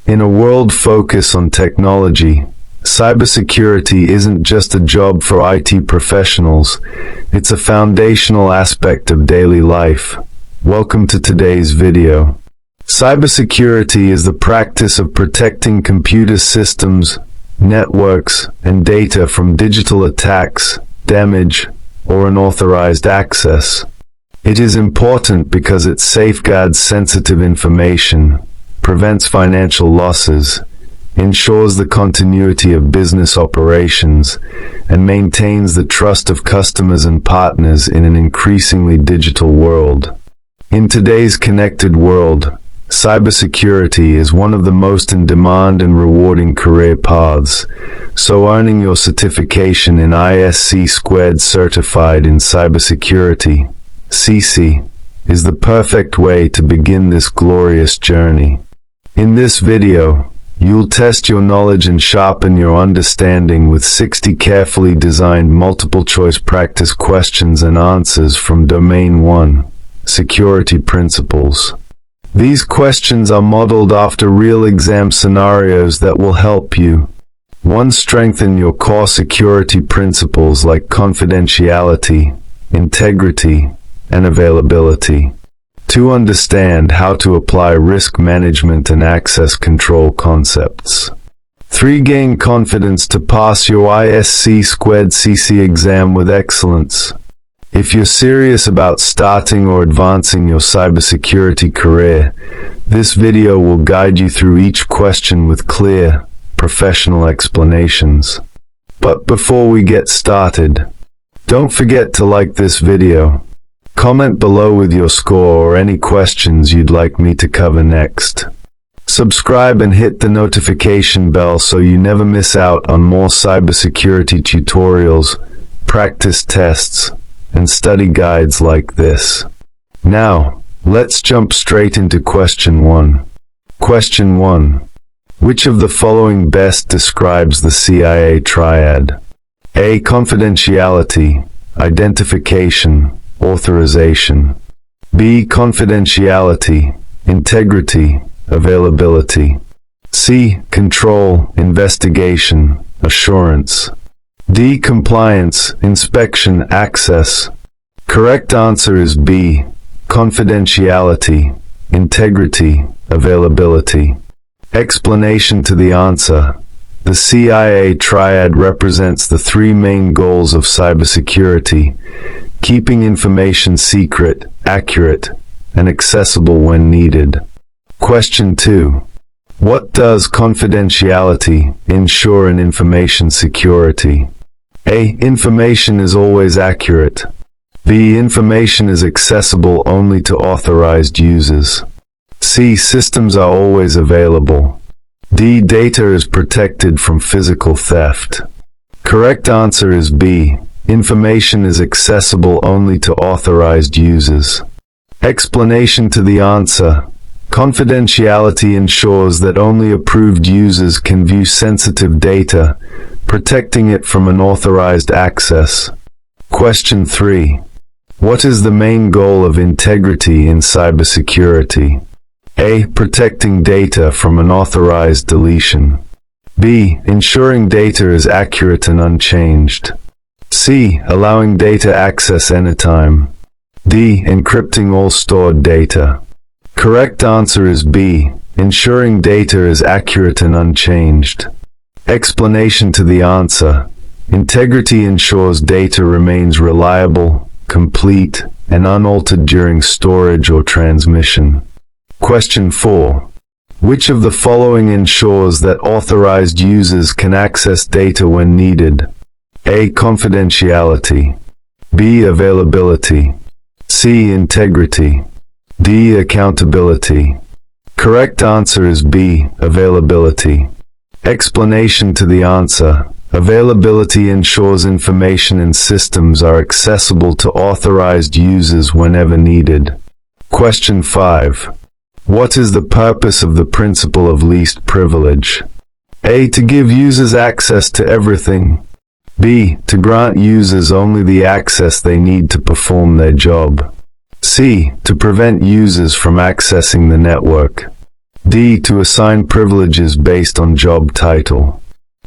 In a world focused on technology, cybersecurity isn't just a job for IT professionals, it's a foundational aspect of daily life. Welcome to today's video. Cybersecurity is the practice of protecting computer systems, networks, and data from digital attacks, damage, or unauthorized access. It is important because it safeguards sensitive information, prevents financial losses, ensures the continuity of business operations, and maintains the trust of customers and partners in an increasingly digital world. In today's connected world, cybersecurity is one of the most in-demand and rewarding career paths, so earning your certification in ISC² Certified in Cybersecurity, CC, is the perfect way to begin this glorious journey. In this video, you'll test your knowledge and sharpen your understanding with 60 carefully designed multiple-choice practice questions and answers from Domain 1, Security Principles. These questions are modeled after real exam scenarios that will help you 1. Strengthen your core security principles like confidentiality, integrity, and availability. 2. Understand how to apply risk management and access control concepts. 3. Gain confidence to pass your ISC² CC exam with excellence. If you're serious about starting or advancing your cybersecurity career, this video will guide you through each question with clear, professional explanations. But before we get started, don't forget to like this video. Comment below with your score or any questions you'd like me to cover next. Subscribe and hit the notification bell so you never miss out on more cybersecurity tutorials, practice tests, and study guides like this. Now, let's jump straight into question 1. Question 1. Which of the following best describes the CIA triad? A. Confidentiality, identification, authorization. B. Confidentiality, integrity, availability. C. Control, investigation, assurance. D. Compliance, inspection, access. Correct answer is B. Confidentiality, integrity, availability. Explanation to the answer. The CIA triad represents the 3 main goals of cybersecurity: keeping information secret, accurate, and accessible when needed. Question 2. What does confidentiality ensure in information security? A. Information is always accurate. B. Information is accessible only to authorized users. C. Systems are always available. D. Data is protected from physical theft. Correct answer is B. Information is accessible only to authorized users. Explanation to the answer. Confidentiality ensures that only approved users can view sensitive data, protecting it from unauthorized access. Question 3. What is the main goal of integrity in cybersecurity? A. Protecting data from unauthorized deletion. B. Ensuring data is accurate and unchanged. C. Allowing data access anytime. D. Encrypting all stored data. Correct answer is B. Ensuring data is accurate and unchanged. Explanation to the answer. Integrity ensures data remains reliable, complete, and unaltered during storage or transmission. Question 4. Which of the following ensures that authorized users can access data when needed? A. Confidentiality. B. Availability. C. Integrity. D. Accountability. Correct answer is B. Availability. Explanation to the answer. Availability ensures information and systems are accessible to authorized users whenever needed. Question 5. What is the purpose of the principle of least privilege? A. To give users access to everything. B. To grant users only the access they need to perform their job. C. To prevent users from accessing the network. D. To assign privileges based on job title.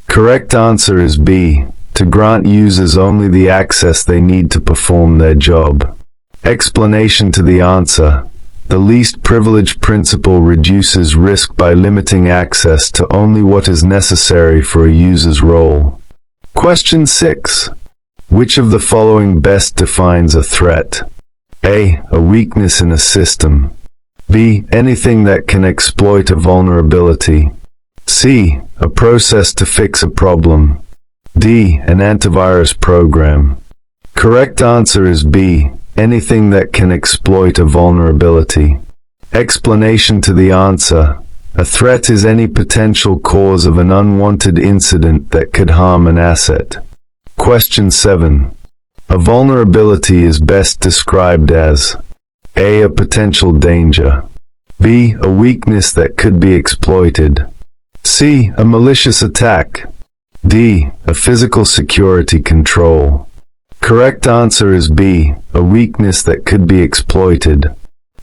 Correct answer is B. To grant users only the access they need to perform their job. Explanation to the answer. The least privilege principle reduces risk by limiting access to only what is necessary for a user's role. Question 6. Which of the following best defines a threat? A. A weakness in a system. B. Anything that can exploit a vulnerability. C. A process to fix a problem. D. An antivirus program. Correct answer is B. Anything that can exploit a vulnerability. Explanation to the answer. A threat is any potential cause of an unwanted incident that could harm an asset. Question 7. A vulnerability is best described as A. A potential danger. B. A weakness that could be exploited. C. A malicious attack. D. A physical security control. Correct answer is B. A weakness that could be exploited.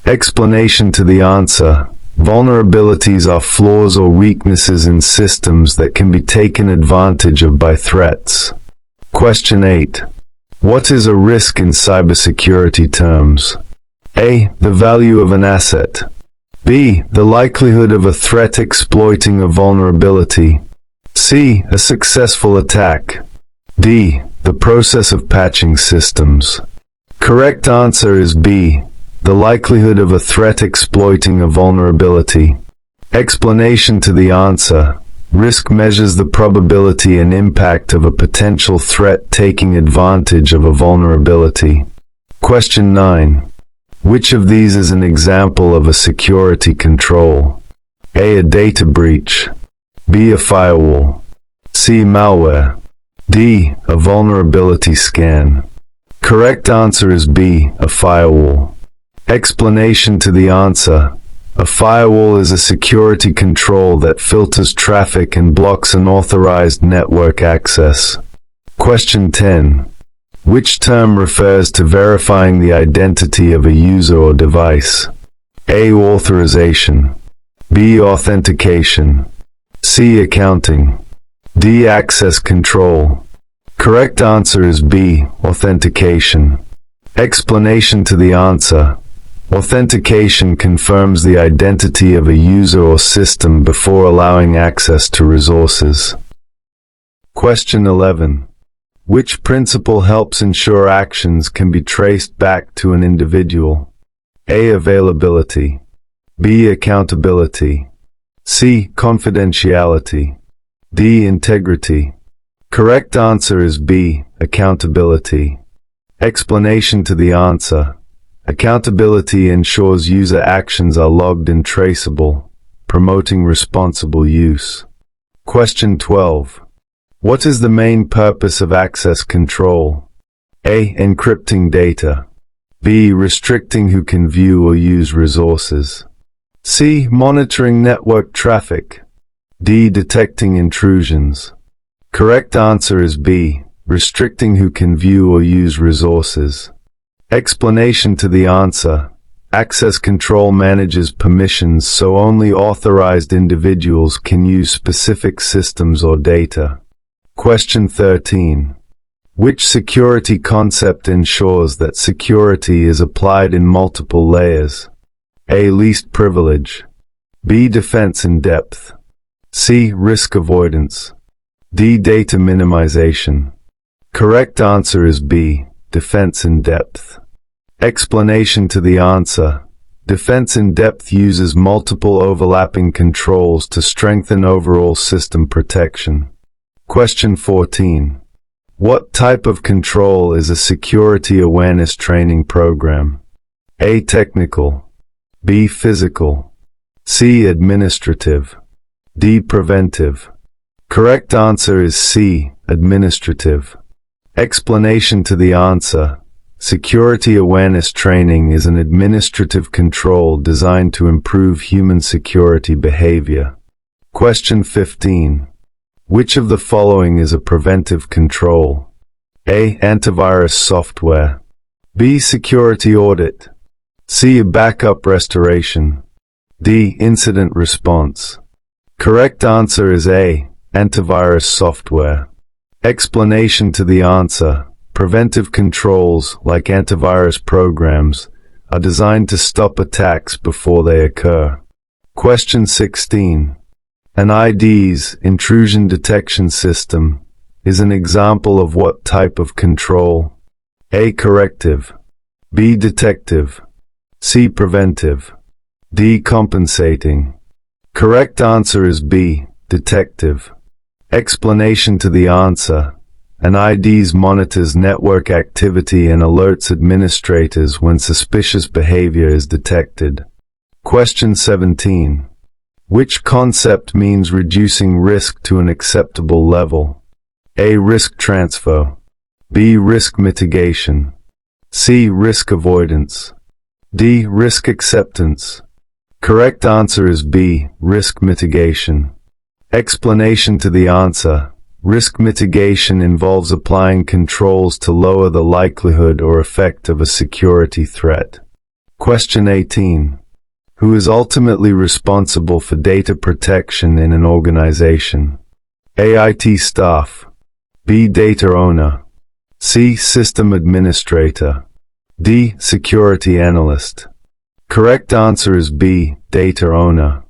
Explanation to the answer. Vulnerabilities are flaws or weaknesses in systems that can be taken advantage of by threats. Question 8. What is a risk in cybersecurity terms? A. The value of an asset. B. The likelihood of a threat exploiting a vulnerability. C. A successful attack. D. The process of patching systems. Correct answer is B. The likelihood of a threat exploiting a vulnerability. Explanation to the answer. Risk measures the probability and impact of a potential threat taking advantage of a vulnerability. Question 9. Which of these is an example of a security control? A. A data breach. B. A firewall. C. Malware. D. A vulnerability scan. Correct answer is B. A firewall. Explanation to the answer. A firewall is a security control that filters traffic and blocks unauthorized network access. Question 10. Which term refers to verifying the identity of a user or device? A. Authorization. B. Authentication. C. Accounting. D. Access control. Correct answer is B. Authentication. Explanation to the answer. Authentication confirms the identity of a user or system before allowing access to resources. Question 11. Which principle helps ensure actions can be traced back to an individual? A. Availability. B. Accountability. C. Confidentiality. D. Integrity. Correct answer is B. Accountability. Explanation to the answer. Accountability ensures user actions are logged and traceable, promoting responsible use. Question 12. What is the main purpose of access control? A. Encrypting data. B. Restricting who can view or use resources. C. Monitoring network traffic. D. Detecting intrusions. Correct answer is B. Restricting who can view or use resources. Explanation to the answer. Access control manages permissions so only authorized individuals can use specific systems or data. Question 13. Which security concept ensures that security is applied in multiple layers? A. Least privilege. B. Defense in depth. C. Risk avoidance. D. Data minimization. Correct answer is B. Defense in depth. Explanation to the answer. Defense in depth uses multiple overlapping controls to strengthen overall system protection. Question 14. What type of control is a security awareness training program? A. Technical. B. Physical. C. Administrative. D. Preventive. Correct answer is C. Administrative. Explanation to the answer. Security awareness training is an administrative control designed to improve human security behavior. Question 15. Which of the following is a preventive control? A. Antivirus software. B. Security audit. C. Backup restoration. D. Incident response. Correct answer is A. Antivirus software. Explanation to the answer. Preventive controls, like antivirus programs, are designed to stop attacks before they occur. Question 16. An ID's intrusion detection system is an example of what type of control? A. Corrective. B. Detective. C. Preventive. D. Compensating. Correct answer is B. Detective. Explanation to the answer. An ID's monitors network activity and alerts administrators when suspicious behavior is detected. Question 17. Which concept means reducing risk to an acceptable level? A. Risk transfer. B. Risk mitigation. C. Risk avoidance. D. Risk acceptance. Correct answer is B. Risk mitigation. Explanation to the answer. Risk mitigation involves applying controls to lower the likelihood or effect of a security threat. Question 18. Who is ultimately responsible for data protection in an organization? A. IT staff. B. Data owner. C. System administrator. D. Security analyst. Correct answer is B. Data owner.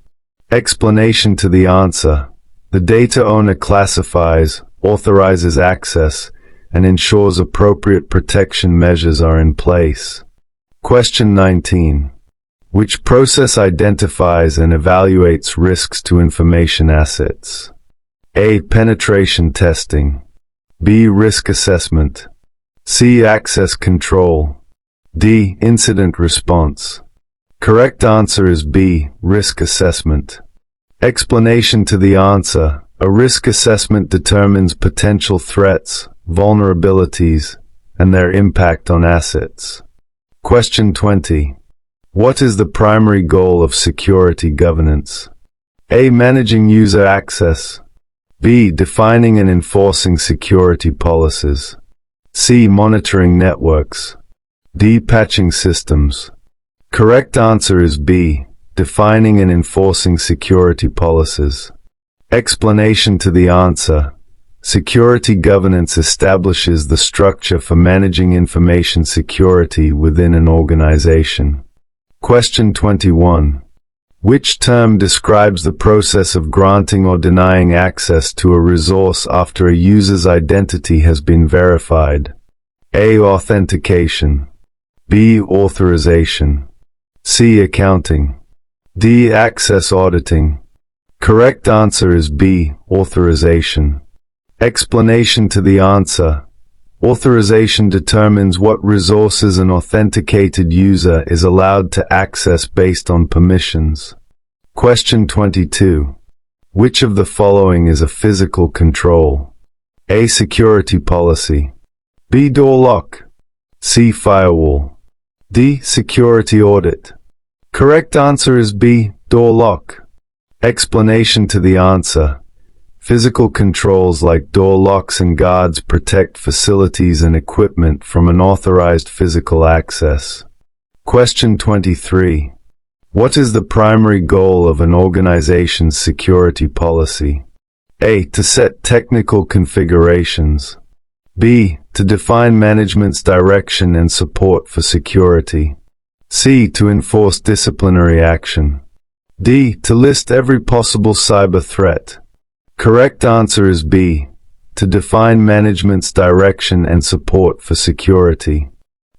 Explanation to the answer. The data owner classifies, authorizes access, and ensures appropriate protection measures are in place. Question 19. Which process identifies and evaluates risks to information assets? A. Penetration testing. B. Risk assessment. C. Access control. D. Incident response. Correct answer is B. Risk assessment. Explanation to the answer. A risk assessment determines potential threats, vulnerabilities, and their impact on assets. Question 20. What is the primary goal of security governance? A. Managing user access. B. Defining and enforcing security policies. C. Monitoring networks. D. Patching systems. Correct answer is B. Defining and enforcing security policies. Explanation to the answer. Security governance establishes the structure for managing information security within an organization. Question 21. Which term describes the process of granting or denying access to a resource after a user's identity has been verified? A. Authentication. B. Authorization. C. Accounting. D. Access auditing. Correct answer is B. Authorization. Explanation to the answer. Authorization determines what resources an authenticated user is allowed to access based on permissions. Question 22. Which of the following is a physical control? A. Security policy. B. Door lock. C. Firewall. D. Security audit. Correct answer is B. Door lock. Explanation to the answer. Physical controls like door locks and guards protect facilities and equipment from unauthorized physical access. Question 23. What is the primary goal of an organization's security policy? A. To set technical configurations. B. To define management's direction and support for security. C. To enforce disciplinary action. D. To list every possible cyber threat. Correct answer is B. To define management's direction and support for security.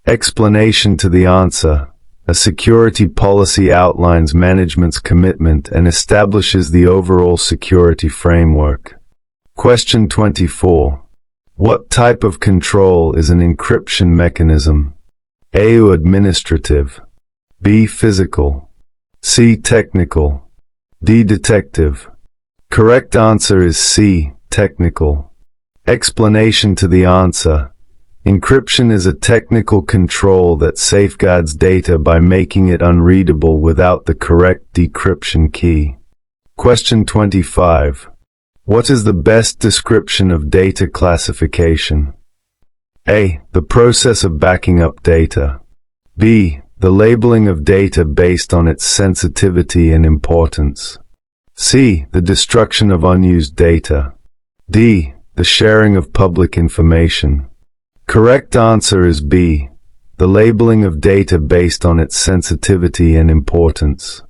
Explanation to the answer. A security policy outlines management's commitment and establishes the overall security framework. Question 24. What type of control is an encryption mechanism? A. Administrative. B. Physical. C. Technical. D. Detective. Correct answer is C. Technical. Explanation to the answer. Encryption is a technical control that safeguards data by making it unreadable without the correct decryption key. Question 25. What is the best description of data classification? A. The process of backing up data. B. The labeling of data based on its sensitivity and importance. C. The destruction of unused data. D. The sharing of public information. Correct answer is B. The labeling of data based on its sensitivity and importance.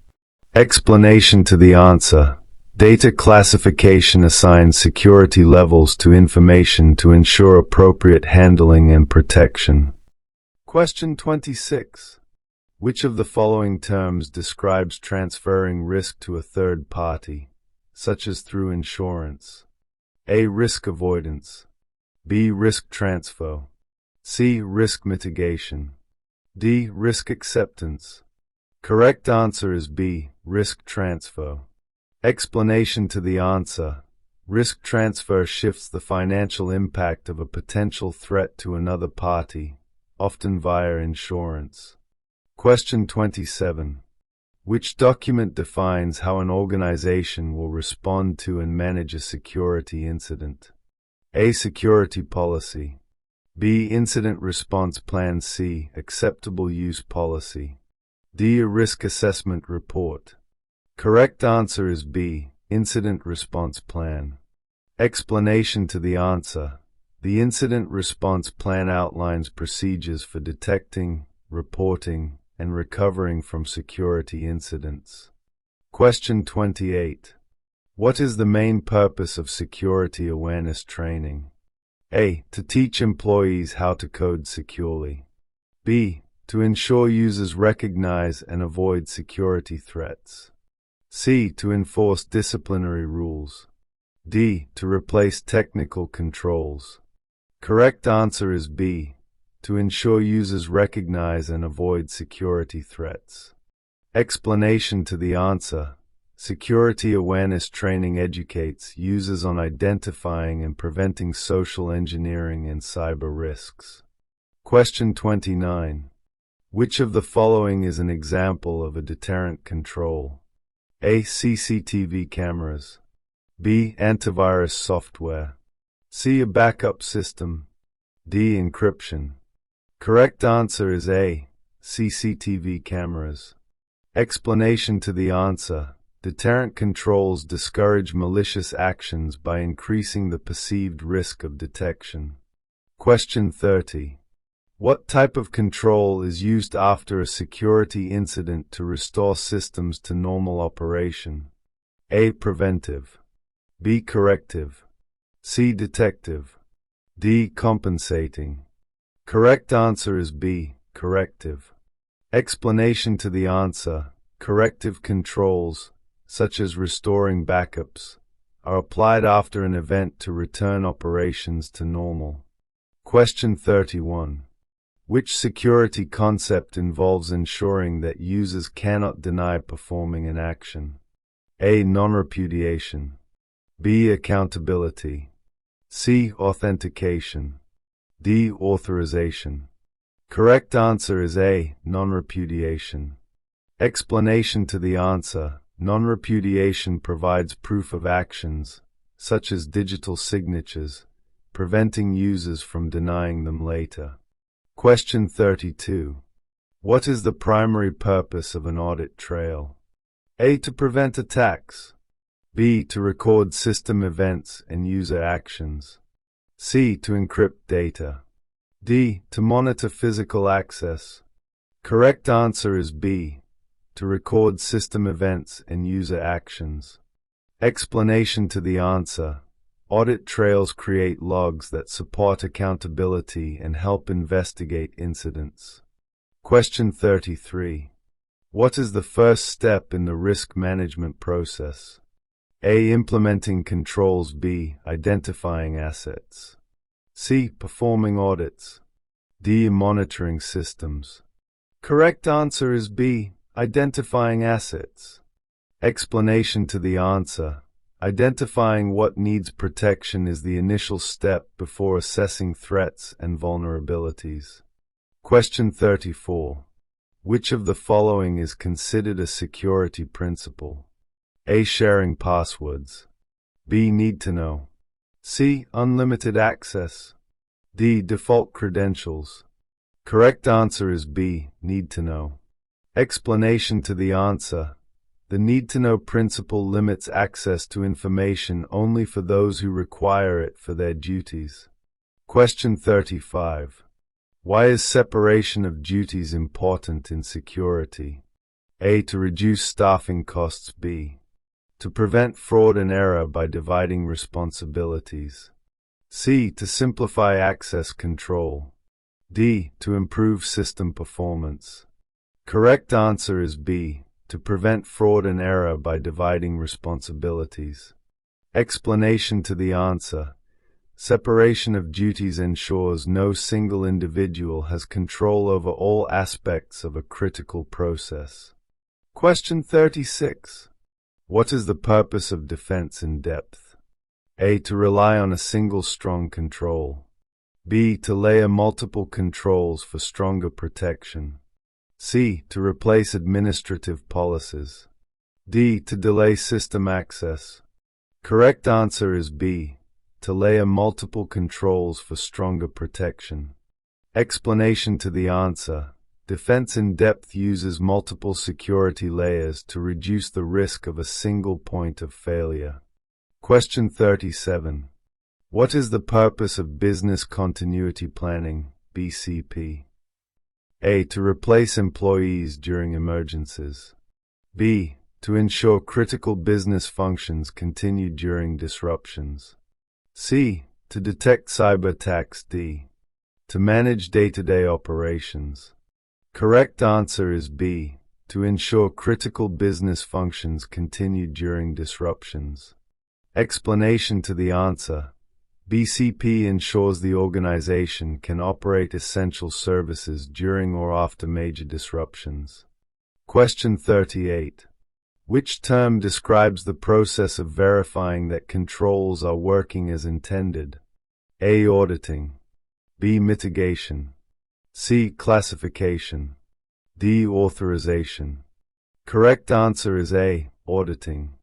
Explanation to the answer. Data classification assigns security levels to information to ensure appropriate handling and protection. Question 26. Which of the following terms describes transferring risk to a third party, such as through insurance? A. Risk avoidance. B. Risk transfer. C. Risk mitigation. D. Risk acceptance. Correct answer is B. Risk transfer. Explanation to the answer. Risk transfer shifts the financial impact of a potential threat to another party, often via insurance. Question 27. Which document defines how an organization will respond to and manage a security incident? A. Security policy. B. Incident response plan. C. Acceptable use policy. D. A risk assessment report. Correct answer is B. Incident response plan. Explanation to the answer. The incident response plan outlines procedures for detecting, reporting, and recovering from security incidents. Question 28. What is the main purpose of security awareness training? A. To teach employees how to code securely. B. To ensure users recognize and avoid security threats. C. To enforce disciplinary rules. D. To replace technical controls. Correct answer is B. To ensure users recognize and avoid security threats. Explanation to the answer. Security awareness training educates users on identifying and preventing social engineering and cyber risks. Question 29. Which of the following is an example of a deterrent control? A. CCTV cameras. B. Antivirus software. C. A backup system. D. Encryption. Correct answer is A. CCTV cameras. Explanation to the answer. Deterrent controls discourage malicious actions by increasing the perceived risk of detection. Question 30. What type of control is used after a security incident to restore systems to normal operation? A. Preventive. B. Corrective. C. Detective. D. Compensating. Correct answer is B. Corrective. Explanation to the answer. Corrective controls, such as restoring backups, are applied after an event to return operations to normal. Question 31. Which security concept involves ensuring that users cannot deny performing an action? A. Non-repudiation. B. Accountability. C. Authentication. D. Authorization. Correct answer is A. Non-repudiation. Explanation to the answer. Non-repudiation provides proof of actions, such as digital signatures, preventing users from denying them later. Question 32. What is the primary purpose of an audit trail? A. To prevent attacks. B. To record system events and user actions. C. To encrypt data. D. To monitor physical access. Correct answer is B. To record system events and user actions. Explanation to the answer. Audit trails create logs that support accountability and help investigate incidents. Question 33. What is the first step in the risk management process? A. Implementing controls. B. Identifying assets. C. Performing audits. D. Monitoring systems. Correct answer is B. Identifying assets. Explanation to the answer. Identifying what needs protection is the initial step before assessing threats and vulnerabilities. Question 34. Which of the following is considered a security principle? A. Sharing passwords. B. Need to know. C. Unlimited access. D. Default credentials. Correct answer is B, need to know. Explanation to the answer. The need-to-know principle limits access to information only for those who require it for their duties. Question 35. Why is separation of duties important in security? A. To reduce staffing costs. B. To prevent fraud and error by dividing responsibilities. C. To simplify access control. D. To improve system performance. Correct answer is B. To prevent fraud and error by dividing responsibilities. Explanation to the answer. Separation of duties ensures no single individual has control over all aspects of a critical process. Question 36. What is the purpose of defense in depth? A. To rely on a single strong control. B. To layer multiple controls for stronger protection. C. To replace administrative policies. D. To delay system access. Correct answer is B. To layer multiple controls for stronger protection. Explanation to the answer. Defense in depth uses multiple security layers to reduce the risk of a single point of failure. Question 37. What is the purpose of business continuity planning, BCP? A. To replace employees during emergencies. B. To ensure critical business functions continue during disruptions. C. To detect cyber attacks. D. To manage day-to-day operations. Correct answer is B. To ensure critical business functions continue during disruptions. Explanation to the answer. BCP ensures the organization can operate essential services during or after major disruptions. Question 38. Which term describes the process of verifying that controls are working as intended? A. Auditing. B. Mitigation. C. Classification. D. Authorization. Correct answer is A. Auditing.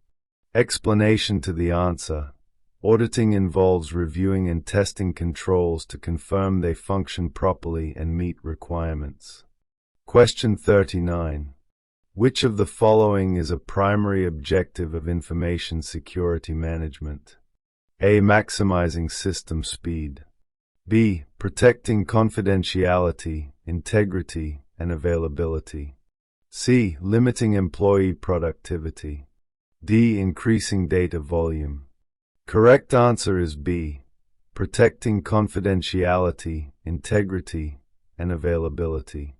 Explanation to the answer. Auditing involves reviewing and testing controls to confirm they function properly and meet requirements. Question 39. Which of the following is a primary objective of information security management? A. Maximizing system speed. B. Protecting confidentiality, integrity, and availability. C. Limiting employee productivity. D. Increasing data volume. Correct answer is B. Protecting confidentiality, integrity, and availability.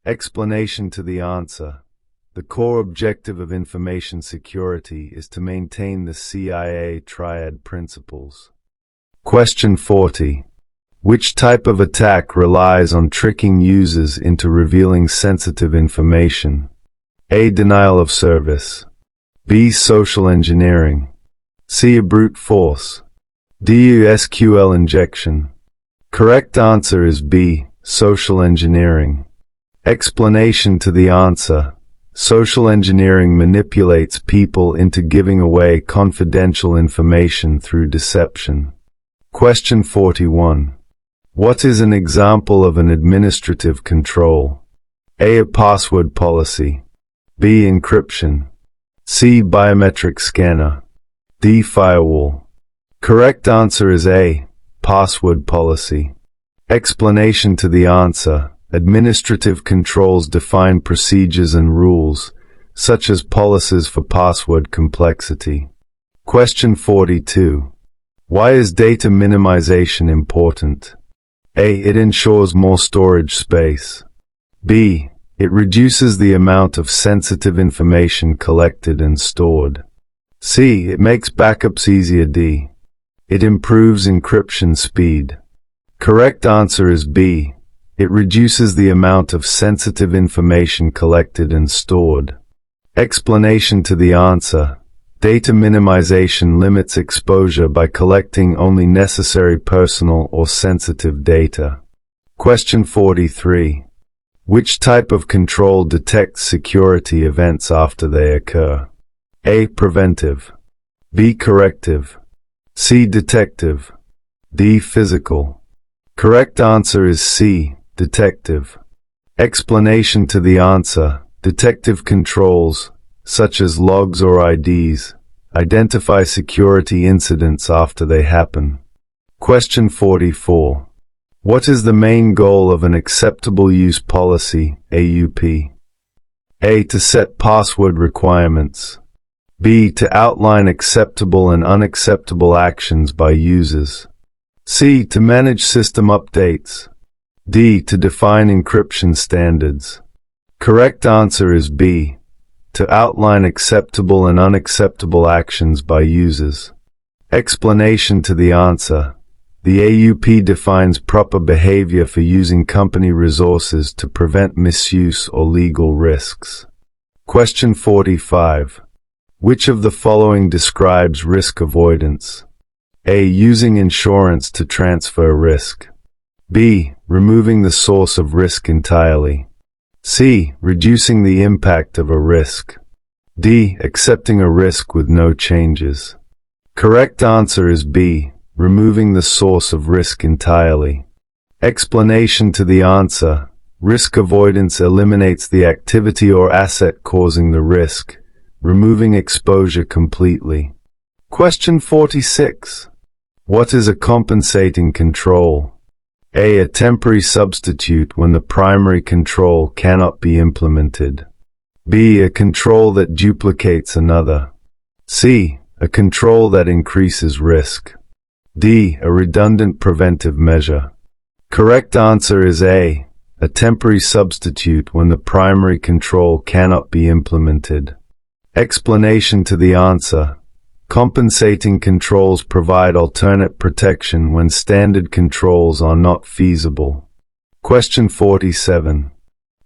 Explanation to the answer. The core objective of information security is to maintain the CIA triad principles. Question 40. Which type of attack relies on tricking users into revealing sensitive information? A. Denial of service. B. Social engineering. C. Brute force. D. SQL injection. Correct answer is B. Social engineering. Explanation to the answer. Social engineering manipulates people into giving away confidential information through deception. Question 41. What is an example of an administrative control? A. Password policy. B. Encryption. C. Biometric scanner. D. Firewall. Correct answer is A. Password policy. Explanation to the answer. Administrative controls define procedures and rules, such as policies for password complexity. Question 42. Why is data minimization important? A. It ensures more storage space. B. It reduces the amount of sensitive information collected and stored. C. It makes backups easier. D. It improves encryption speed. Correct answer is B. It reduces the amount of sensitive information collected and stored. Explanation to the answer. Data minimization limits exposure by collecting only necessary personal or sensitive data. Question 43. Which type of control detects security events after they occur? A. Preventive. B. Corrective. C. Detective. D. Physical. Correct answer is C. detective. Explanation to the answer. Detective controls, such as logs or IDs, identify security incidents after they happen. Question 44. What is the main goal of an acceptable use policy, AUP? A. To set password requirements. B. To outline acceptable and unacceptable actions by users. C. To manage system updates. D. To define encryption standards. Correct answer is B. To outline acceptable and unacceptable actions by users. Explanation to the answer. The AUP defines proper behavior for using company resources to prevent misuse or legal risks. Question 45. Which of the following describes risk avoidance? A. Using insurance to transfer risk. B. Removing the source of risk entirely. C. Reducing the impact of a risk. D. Accepting a risk with no changes. Correct answer is B. Removing the source of risk entirely. Explanation to the answer. Risk avoidance eliminates the activity or asset causing the risk, removing exposure completely. Question 46. What is a compensating control? A. A temporary substitute when the primary control cannot be implemented. B. A control that duplicates another. C. A control that increases risk. D. A redundant preventive measure. Correct answer is A. A temporary substitute when the primary control cannot be implemented. Explanation to the answer. Compensating controls provide alternate protection when standard controls are not feasible. Question 47.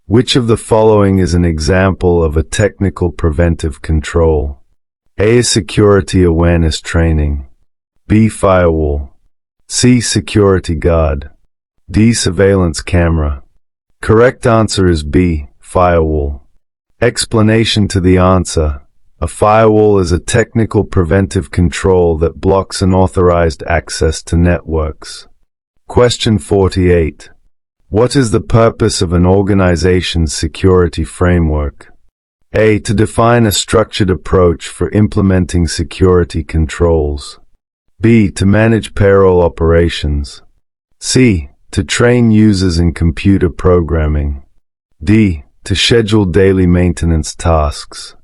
Which of the following is an example of a technical preventive control? A. Security awareness training. B. Firewall. C. Security guard. D. Surveillance camera. Correct answer is B. Firewall. Explanation to the answer. A firewall is a technical preventive control that blocks unauthorized access to networks. Question 48. What is the purpose of an organization's security framework? A. To define a structured approach for implementing security controls. B. To manage payroll operations. C. To train users in computer programming. D. To schedule daily maintenance tasks.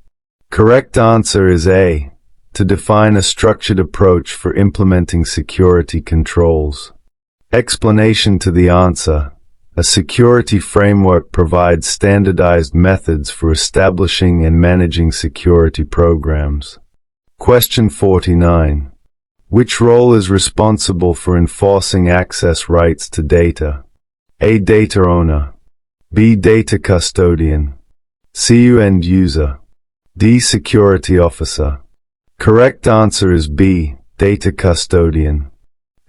Correct answer is A. To define a structured approach for implementing security controls. Explanation to the answer. A security framework provides standardized methods for establishing and managing security programs. Question 49. Which role is responsible for enforcing access rights to data? A. Data owner. B. Data custodian. C. End user. D. Security officer. Correct answer is B. Data custodian.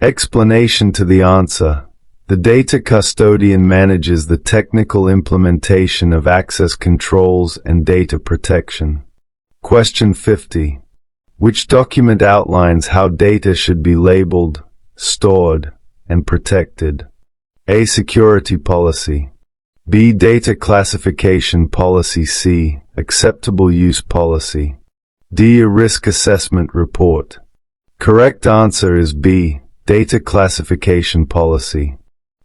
Explanation to the answer. The data custodian manages the technical implementation of access controls and data protection. Question 50. Which document outlines how data should be labeled, stored, and protected? A. Security policy. B. Data classification policy. C. Acceptable use policy. D. A risk assessment report. Correct answer is B. Data classification policy.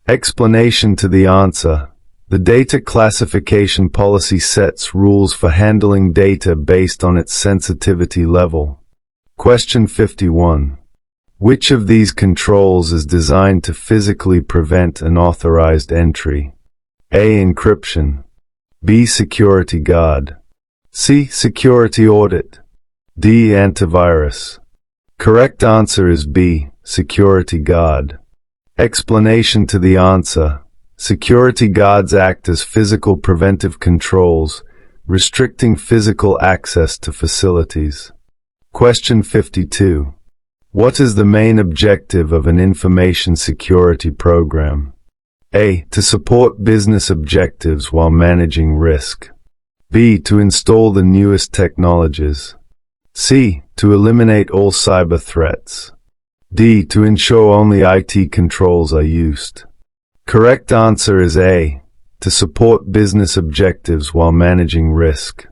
Explanation to the answer. The data classification policy sets rules for handling data based on its sensitivity level. Question 51. Which of these controls is designed to physically prevent unauthorized entry? A. Encryption. B. Security guard. C. Security audit. D. Antivirus. Correct answer is B. Security guard. Explanation to the answer. Security guards act as physical preventive controls, restricting physical access to facilities. Question 52. What is the main objective of an information security program? A. To support business objectives while managing risk. B. To install the newest technologies. C. To eliminate all cyber threats. D. To ensure only IT controls are used. Correct answer is A. To support business objectives while managing risk.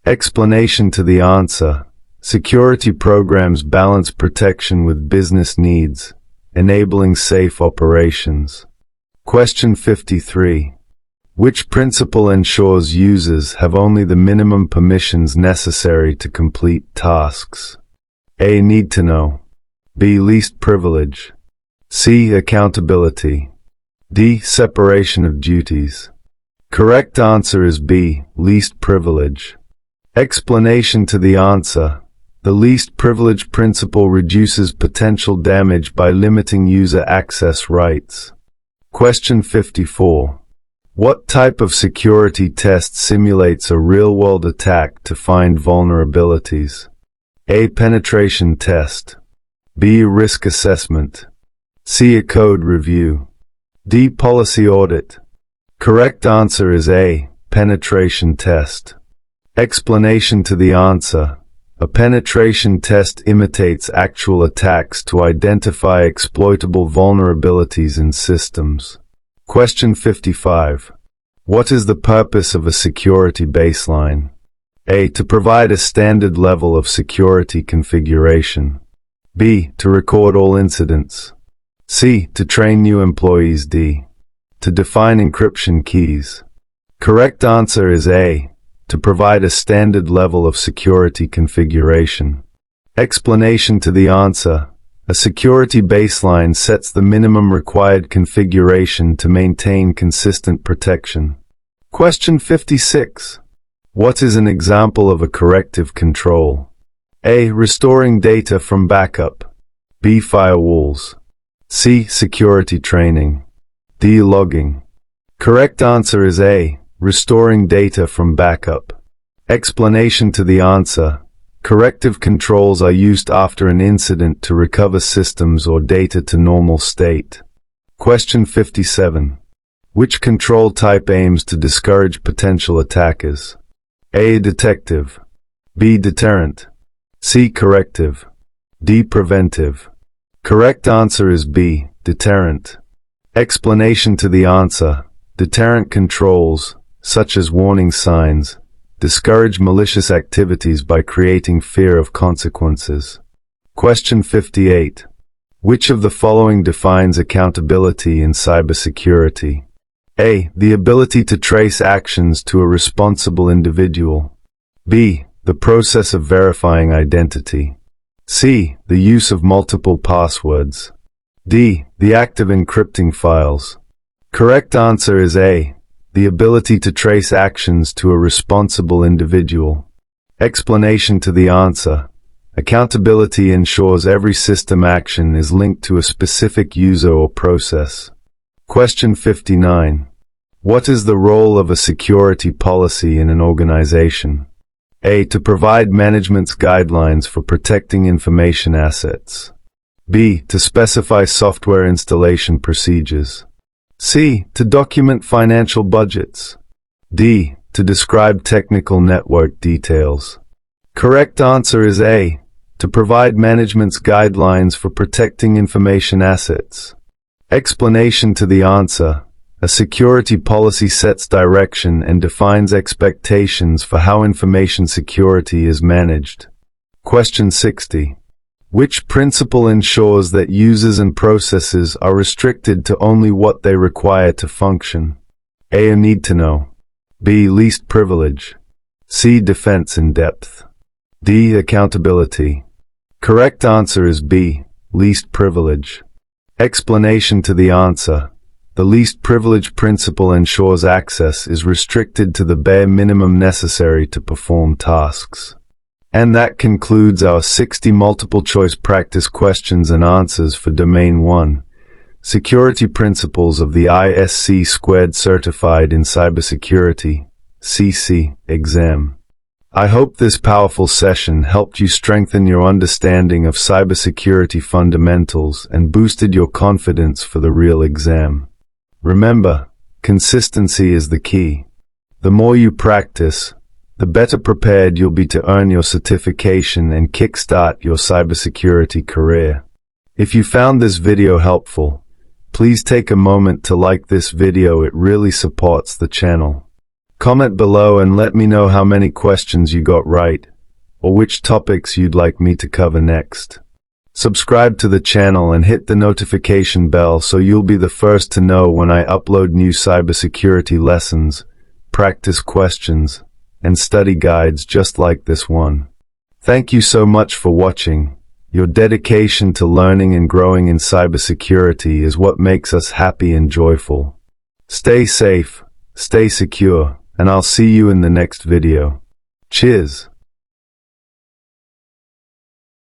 Explanation to the answer. Security programs balance protection with business needs, enabling safe operations. Question 53. Which principle ensures users have only the minimum permissions necessary to complete tasks? A. Need to know. B. Least privilege. C. Accountability. D. Separation of duties. Correct answer is B. Least privilege. Explanation to the answer. The least privilege principle reduces potential damage by limiting user access rights. Question 54. What type of security test simulates a real-world attack to find vulnerabilities? A. Penetration test. B. Risk assessment. C. A code review. D. Policy audit. Correct answer is A. Penetration test. Explanation to the answer. A penetration test imitates actual attacks to identify exploitable vulnerabilities in systems. Question 55. What is the purpose of a security baseline? A. To provide a standard level of security configuration. B. To record all incidents. C. To train new employees. D. To define encryption keys. Correct answer is A. To provide a standard level of security configuration. Explanation to the answer. A security baseline sets the minimum required configuration to maintain consistent protection. Question 56. What is an example of a corrective control? A. Restoring data from backup. B. Firewalls. C. Security training. D. Logging. Correct answer is A. Restoring data from backup. Explanation to the answer. Corrective controls are used after an incident to recover systems or data to normal state. Question 57. Which control type aims to discourage potential attackers? A. Detective. B. Deterrent. C. Corrective. D. Preventive. Correct answer is B. Deterrent. Explanation to the answer. Deterrent controls, such as warning signs, discourage malicious activities by creating fear of consequences. Question 58. Which of the following defines accountability in cybersecurity? A. The ability to trace actions to a responsible individual. B. The process of verifying identity. C. The use of multiple passwords. D. The act of encrypting files. Correct answer is A. The ability to trace actions to a responsible individual. Explanation to the answer. Accountability ensures every system action is linked to a specific user or process. Question 59. What is the role of a security policy in an organization? A. To provide management's guidelines for protecting information assets. B. To specify software installation procedures. C. To document financial budgets. D. To describe technical network details. Correct answer is A. To provide management's guidelines for protecting information assets. Explanation to the answer. A security policy sets direction and defines expectations for how information security is managed. Question 60. Which principle ensures that users and processes are restricted to only what they require to function? A. Need to know. B. Least privilege. C. Defense in depth. D. Accountability. Correct answer is B. Least privilege. Explanation to the answer. The least privilege principle ensures access is restricted to the bare minimum necessary to perform tasks. And that concludes our 60 multiple-choice practice questions and answers for Domain 1, Security Principles of the ISC² Certified in Cybersecurity, CC, exam. I hope this powerful session helped you strengthen your understanding of cybersecurity fundamentals and boosted your confidence for the real exam. Remember, consistency is the key. The more you practice, the better prepared you'll be to earn your certification and kickstart your cybersecurity career. If you found this video helpful, Please take a moment to like this video, it really supports the channel. Comment below and let me know how many questions you got right, or which topics you'd like me to cover next. Subscribe to the channel and hit the notification bell so you'll be the first to know when I upload new cybersecurity lessons, practice questions, and study guides just like this one. Thank you so much for watching. Your dedication to learning and growing in cybersecurity is what makes us happy and joyful. Stay safe, stay secure, and I'll see you in the next video. Cheers!